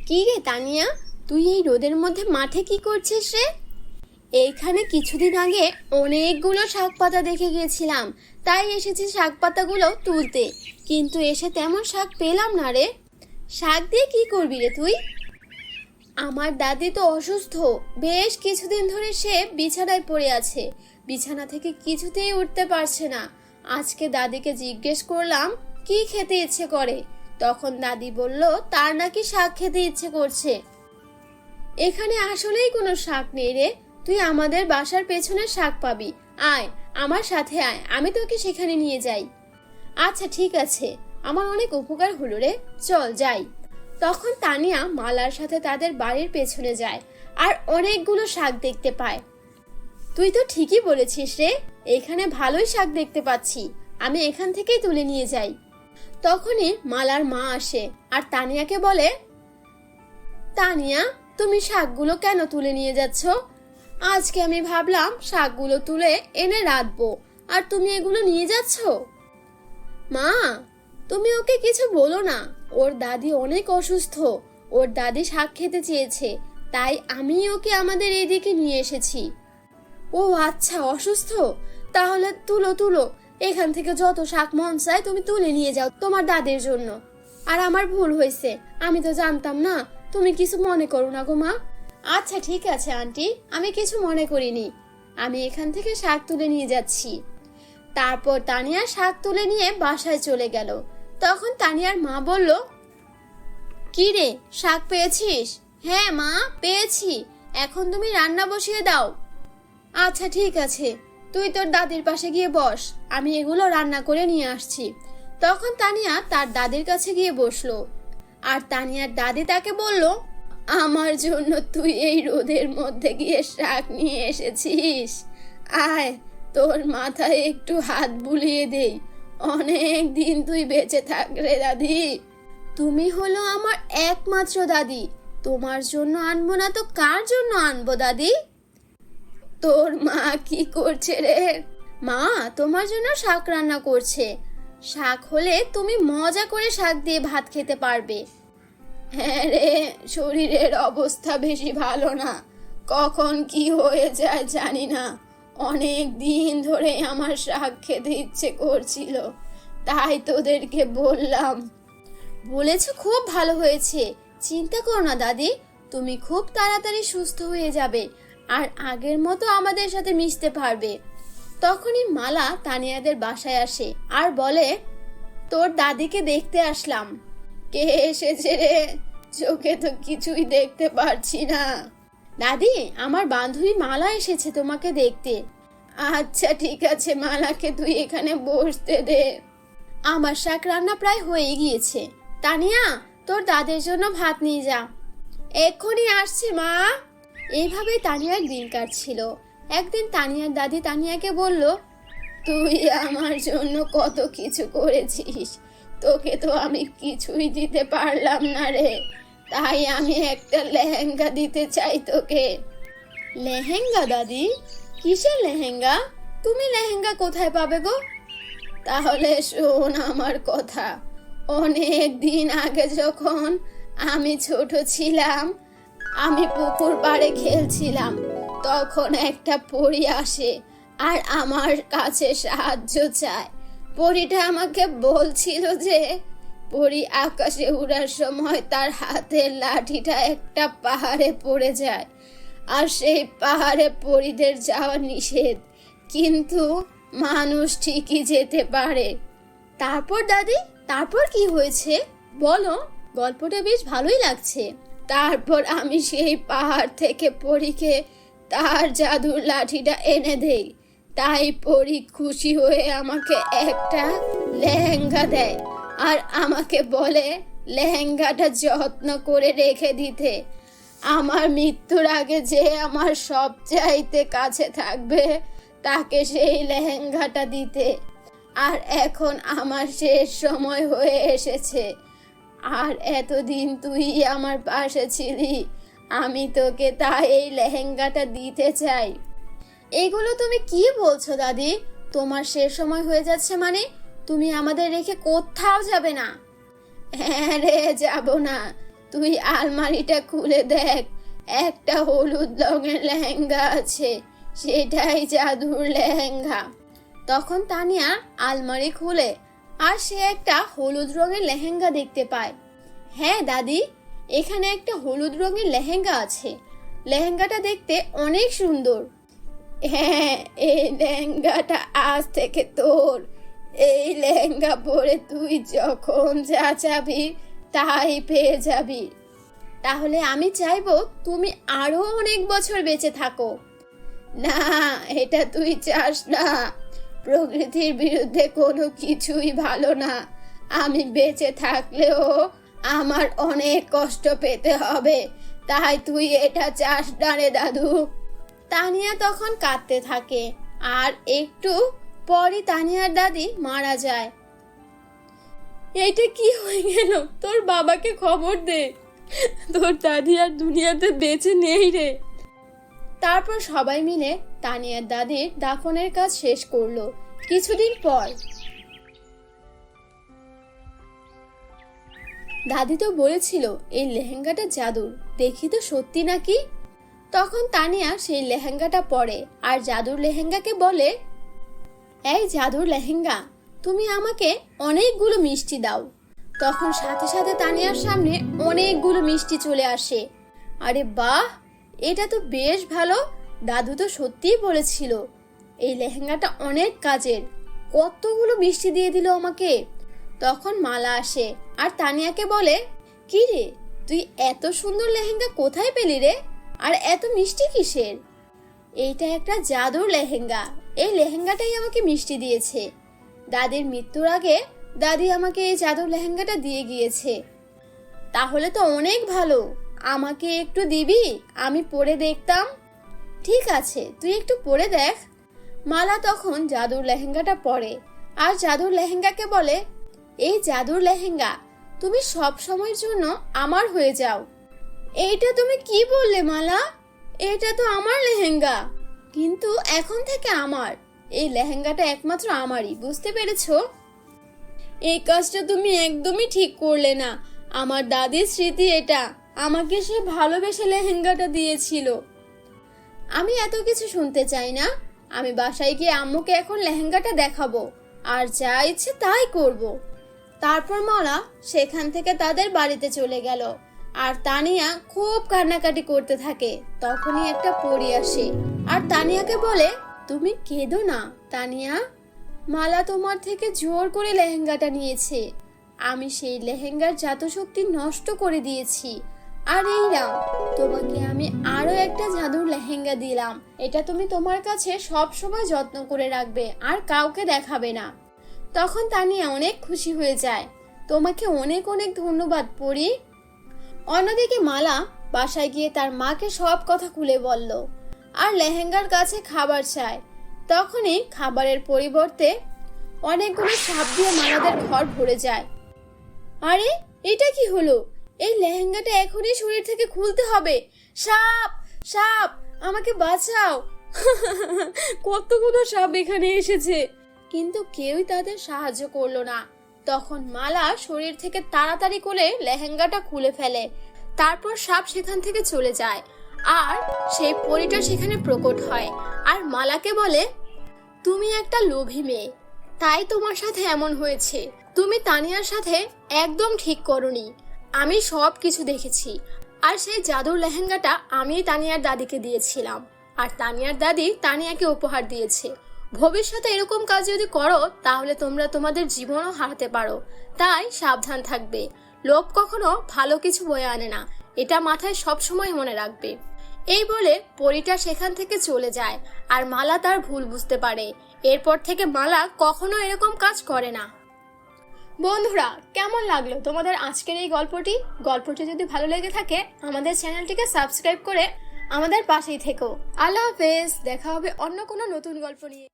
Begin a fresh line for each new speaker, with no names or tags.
কি রে তানিয়া, তুই এই রোদের মধ্যে মাঠে কি করছিস রে? এইখানে কিছুদিন আগে অনেকগুলো শাক পাতা দেখে গিয়েছিলাম, তাই এসেছি শাক পাতাগুলো তুলতে। কিন্তু এসে তেমন শাক পেলাম না রে। শাক দিয়ে কি করবি রে তুই? আমার দাদি তো অসুস্থ, বেশ কিছুদিন ধরে সে বিছানায় পড়ে আছে। বিছানা থেকে কিছুতেই উঠতে পারছে না। আজকে দাদিকে জিজ্ঞেস করলাম কি খেতে ইচ্ছে করে, তখন দাদি বলল তার নাকি শাক খেতে ইচ্ছে করছে। এখানে আসলেই কোনো শাক নেই রে, তুই আমাদের বাসার পেছনে শাক পাবি। আয় আমার সাথে আয়, আমি তোকে সেখানে নিয়ে যাই। আচ্ছা ঠিক আছে, আমার অনেক উপকার হলো রে, চল যাই। তখন তানিয়া মালার সাথে তাদের বাড়ির পেছনে যায় আর অনেকগুলো শাক দেখতে পায়। তুই তো ঠিকই বলেছিস রে, এখানে ভালোই শাক দেখতে পাচ্ছি, আমি এখান থেকেই তুলে নিয়ে যাই। তখনই মালার মা আসে আর তানিয়াকে বলে, তানিয়া তুমি শাকগুলো কেন তুলে নিয়ে যাচ্ছ? আজকে আমি ভাবলাম শাকগুলো তুলে এনে রাঁধবো, আর তুমি এগুলো নিয়ে যাচ্ছ? মা, তুমি ওকে কিছু বলো না, ওর দাদি অনেক অসুস্থ, ওর দাদি শাক খেতে চেয়েছে, তাই আমি ওকে আমাদের এইদিকে নিয়ে এসেছি। ও আচ্ছা, অসুস্থ, তাহলে তুলো তুলো, এখান থেকে যত শাক মন চায় তুমি তুলে নিয়ে যাও তোমার দাদির জন্য। আর আমার ভুল হয়েছে, আমি তো জানতাম না, তুমি কিছু মনে করো না গো মা। আচ্ছা ঠিক আছে আন্টি, আমি কিছু মনে করিনি, আমি এখান থেকে শাক তুলে নিয়ে যাচ্ছি। তারপর তানিয়া শাক তুলে নিয়ে বাসায় চলে গেল। তখন তানিয়ার মা বলল, কি রে, শাক পেয়েছিস? হ্যাঁ মা, পেয়েছি, এখন তুমি রান্না বসিয়ে দাও। আচ্ছা ঠিক আছে, তুই তোর দাদির পাশে গিয়ে বস, আমি এগুলো রান্না করে নিয়ে আসছি। তখন তানিয়া তার দাদির কাছে গিয়ে বসলো। আর তানিয়ার দাদি তাকে বলল, আমার জন্য তুই এই রোদের মধ্যে গিয়ে শাক নিয়ে এসেছিস, আয় তোর মাথায় একটু হাত বুলিয়ে দেই, অনেক দিন তুই বেঁচে থাক রে দাদি। তুমি হলো আমার একমাত্র দাদি, তোমার জন্য আনবো না তো কার জন্য আনবো দাদি? তোর মা কি করছে রে? মা তোমার জন্য শাক রান্না করছে, শাক হলে তুমি মজা করে শাক দিয়ে ভাত খেতে পারবে। হ্যাঁ রে, শরীরের অবস্থা বেশি ভালো না, কখন কি হয়ে যায় জানি না, অনেক দিন ধরে আমার শাক খেতে ইচ্ছে করছিল, তাই তোদেরকে বললাম। বলেছো, খুব ভালো হয়েছে, চিন্তা করো না দাদি, তুমি খুব তাড়াতাড়ি সুস্থ হয়ে যাবে আর আগের মতো আমাদের সাথে মিশতে পারবে। তখনই মালা তানিয়াদের বাসায় আসে আর বলে, তোর দাদিকে দেখতে আসলাম। কে এসেছে রে? চোখে তো কিছুই দেখতে পারছি না। দাদি, আমার বান্ধবী মালা এসেছে তোমাকে দেখতে। আচ্ছা ঠিক আছে, মালাকে তুই এখানে বসতে দে, আমার শাক রান্না প্রায় হয়ে গিয়েছে। তানিয়া, তোর দাদের জন্য ভাত নিয়ে যা। এক্ষুনি আসছি মা। এইভাবেই তানিয়ার দিন কাটছিল। একদিন তানিয়ার দাদি তানিয়াকে বলল, তুই আমার জন্য কত কিছু করেছিস, তোকে তো আমি কিছুই দিতে পারলাম না রে, তাই আমি একটা লেহেঙ্গা দিতে চাই তোকে। লেহেঙ্গা দাদি? কিসের লেহেঙ্গা? তুমি লেহেঙ্গা কোথায় পাবে গো? তাহলে শোন আমার কথা, অনেক দিন আগে যখন আমি ছোট ছিলাম, আমি পুকুর পাড়ে খেলছিলাম, তখন একটা পরী আসে আর আমার কাছে সাহায্য চায়। পরীটা আমাকে বলছিল যে পরী আকাশে উড়ার সময় তার হাতের লাঠিটা একটা পাহাড়ে পড়ে যায়, আর সেই পাহাড়ে পরীদের যাওয়া নিষেধ, কিন্তু মানুষ ঠিকই যেতে পারে। তারপর দাদি, তারপর কি হয়েছে বলো, গল্পটা বেশ ভালোই লাগছে। তারপর আমি সেই পাহাড় থেকে পরীকে তার জাদুর লাঠিটা এনে দেই, তাই পরী খুশি হয়ে আমাকে একটা লেহেঙ্গা দেয় আর আমাকে বলে লেহেঙ্গাটা যত্ন করে রেখে দিতে, আমার মৃত্যুর আগে যে আমার সবচাইতে কাছে থাকবে তাকে সেই লেহেঙ্গাটা দিতে। আর এখন আমার শেষ সময় হয়ে এসেছে, আর এতদিন তুই আমার পাশে ছিলি, আমি তোকে তাই এই লেহেঙ্গাটা দিতে চাই। এগুলো তুমি কি বলছো দাদি? তোমার শেষ সময় হয়ে যাচ্ছে মানে তুমি আমাদের রেখে কোথাও যাবে না? হ্যাঁ রে, যাব না, তুই আলমারিটা খুলে দেখ, একটা হলুদ রঙের লেহেঙ্গা আছে, সেটাই জাদুর লেহেঙ্গা। তখন তানিয়া আলমারি খুলে আর সে একটা হলুদ রঙের লেহেঙ্গা দেখতে পায়। হ্যাঁ দাদি, এখানে একটা হলুদ রঙের লেহেঙ্গা আছে, লেহেঙ্গাটা দেখতে অনেক সুন্দর। হ্যাঁ, এই লেহেঙ্গাটা আজ থেকে তোর। এই লেহেঙ্গা পরে তুই যখন যা চাবি তাই পেয়ে যাবি। তাহলে আমি চাইবো তুমি আরো অনেক বছর বেঁচে থাকো। না, এটা তুই চাস না। প্রকৃতির বিরুদ্ধে কোনো কিছুই ভালো না। আমি বেঁচে থাকলেও আমার অনেক কষ্ট পেতে হবে, তাই তুই এটা চাস না রে দাদু। তানিয়া তখন কাঁদতে থাকে আর একটু পরই তানিয়ার দাদি মারা যায়। এইটা কি হয়ে গেল? তোর বাবাকে খবর দে, তোর দাদি আর দুনিয়াতে বেঁচে নেই রে। তারপর সবাই মিলে তানিয়ার দাদির দাফনের কাজ শেষ করলো। কিছুদিন পর দাদি তো বলেছিল এই লেহেঙ্গাটা জাদুর, দেখি তো সত্যি নাকি। তখন তানিয়া সেই লেহেঙ্গাটা পরে আর জাদুর লেহেঙ্গাকে বলে, এই জাদুর লেহেঙ্গা, তুমি আমাকে অনেকগুলো মিষ্টি দাও। তখন সাথে সাথে তানিয়ার সামনে অনেকগুলো মিষ্টি চলে আসে। আরে বাহ, এটা তো বেশ ভালো। দাদু তো সত্যিই বলেছিল এই লেহেঙ্গাটা অনেক কাজের। কতগুলো মিষ্টি দিয়ে দিল আমাকে। তখন মালা আসে আর তানিয়াকে বলে, কি রে, তুই এত সুন্দর লেহেঙ্গা কোথায় পেলি রে? আর এত মিষ্টি কিসের? এইটা একটা জাদুর লেহেঙ্গা, এই লেহেঙ্গাটাই আমাকে মিষ্টি দিয়েছে। দাদির মৃত্যুর আগে দাদি আমাকে এই জাদুর লেহেঙ্গাটা দিয়ে গিয়েছে। তাহলে তো অনেক ভালো, আমাকে একটু দিবি? আমি পরে দেখতাম। ঠিক আছে, তুই একটু পরে দেখ। মালা তখন জাদুর লেহেঙ্গাটা পরে আর জাদুর লেহেঙ্গাকে বলে, এই জাদুর লেহেঙ্গা, তুমি সব সময়ের জন্য আমার হয়ে যাও। এইটা তুমি কি বললে মালা? এটা তো আমার লেহেঙ্গা, কিন্তু এখন থেকে আমার। এই লেহেঙ্গাটা একমাত্র আমারই, বুঝতে পেরেছো? এই কাজটা তুমি একদমই ঠিক করলে না। আমার দাদির স্মৃতি এটা, আমাকে সে ভালোবেসে লেহেঙ্গাটা দিয়েছিল। আমি এত কিছু শুনতে চাই না। আমি বাসায় গিয়ে আম্মুকে এখন লেহেঙ্গাটা দেখাবো আর যা ইচ্ছে তাই করব। তারপর মালা সেখান থেকে তাদের বাড়িতে চলে গেল আর তানিয়া খুব কান্নাকাটি করতে থাকে। তখনই একটা পরী আসে আর তানিয়াকে বলে, তুমি কেঁদো না তানিয়া, মালা তোমার থেকে জোর করে লেহেঙ্গাটা নিয়েছে। আমি সেই লেহেঙ্গার জাদু শক্তি নষ্ট করে দিয়েছি। আর এই নাও, তোমাকে আমি আরো একটা জাদুর লেহেঙ্গা দিলাম। এটা তুমি তোমার কাছে সব সময় যত্ন করে রাখবে আর কাউকে দেখাবে না। তখন তানিয়া অনেক খুশি হয়ে যায়। তোমাকে অনেক অনেক ধন্যবাদ পরী। অন্যদিকে মালা বাসায় গিয়ে তার মাকে সব কথা খুলে বলল আর লেহেঙ্গার কাছে খাবার চায়। তখনই খাবারের পরিবর্তে অনেকগুলো সাপ দিয়ে মালাদের ঘর ভরে যায়। আরে এটা কি হলো? এই লেহেঙ্গাটা এখনই শরীর থেকে খুলতে হবে। সাপ, সাপ, আমাকে বাঁচাও। কতগুলো সাপ এখানে এসেছে, কিন্তু কেউই তাদের সাহায্য করলো না। তখন মালা শরীর থেকে তাড়াতাড়ি করে লেহেঙ্গাটা খুলে ফেলে। তারপর সাপ সেখান থেকে চলে যায় আর সেই পরীটা সেখানে প্রকট হয় আর মালাকে বলে, তুমি একটা লোভী মেয়ে, তাই তোমার সাথে এমন হয়েছে। তুমি তানিয়ার সাথে একদম ঠিক করনি। আমি সব কিছু দেখেছি আর সেই জাদুর লেহেঙ্গাটা আমি তানিয়ার দাদিকে দিয়েছিলাম আর তানিয়ার দাদি তানিয়াকে উপহার দিয়েছে। ভবিষ্যতে এরকম কাজ যদি করো তাহলে তোমরা তোমাদের জীবনও হারাতে পারো, তাই সাবধান থাকবে। লোভ কখনো ভালো কিছু বয়ে আনে না, এটা মাথায় সব সময় মনে রাখবে। এই বলে পরীটা সেখান থেকে চলে যায় আর মালা তার ভুল বুঝতে পারে। এরপর থেকে মালা কখনো এরকম কাজ করে না। বন্ধুরা, কেমন লাগলো তোমাদের আজকের এই গল্পটি যদি ভালো লেগে থাকে আমাদের চ্যানেলটিকে সাবস্ক্রাইব করে আমাদের পাশেই থেকো। আল্লাহ হাফেজ, দেখা হবে অন্য কোনো নতুন গল্প নিয়ে।